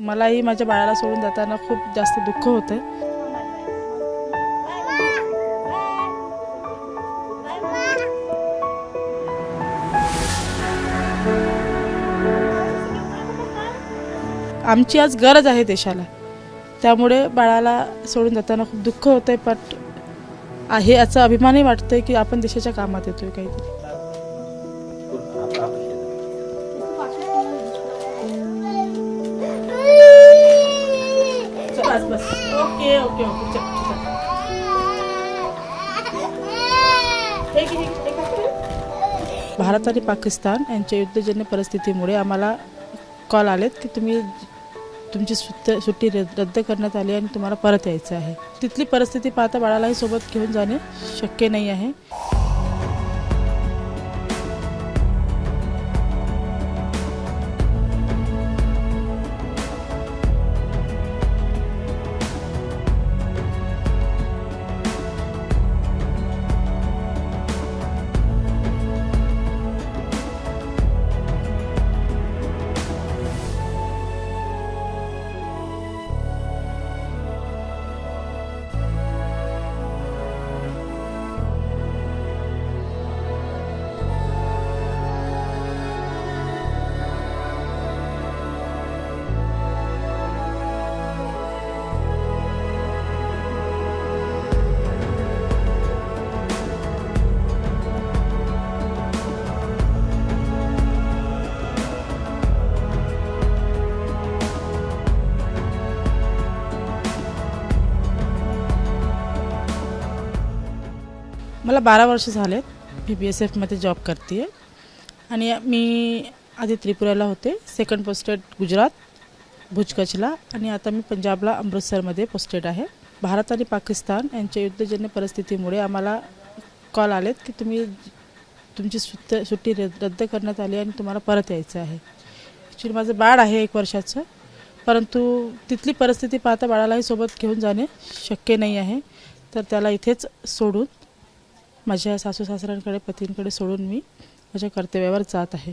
मलाही माझ्या बाळाला सोडून जाताना खूप जास्त दुःख होतं. आमची आज गरज आहे देशाला, त्यामुळे बाळाला सोडून जाताना खूप दुःख होतंय. पण आहे याचा अभिमानही वाटतंय की आपण देशाच्या कामात येतोय काहीतरी. बस बस ओके ओके ओके चल भारत आणि पाकिस्तान यांच्या युद्धजन्य परिस्थितीमुळे आम्हाला कॉल आलेत की तुमची सुट्टी रद्द करण्यात आली आणि तुम्हाला परत यायचं आहे. तिथली परिस्थिती पाहता बाळालाही सोबत घेऊन जाणे शक्य नाही आहे. मला 12 वर्ष झालेत. मी BSFमध्ये जॉब करते आहे आणि मी आधी त्रिपुराला होते, सेकंड पोस्टेड गुजरात भुज कच्छला, आणि आता मी पंजाबला अमृतसरमध्ये पोस्टेड आहे. भारत आणि पाकिस्तान यांच्या युद्धजन्य परिस्थितीमुळे आम्हाला कॉल आलेत की तुमची सुट्टी रद्द करण्यात आली आणि तुम्हाला परत यायचं आहे. ॲक्च्युली माझं बाळ आहे 1 वर्षाचं, परंतु तिथली परिस्थिती पाहता बाळालाही सोबत घेऊन जाणे शक्य नाही आहे. तर त्याला इथेच सोडून माझ्या सासू सासऱ्यांकडे पतींकडे सोडून मी माझ्या कर्तव्यावर जात आहे.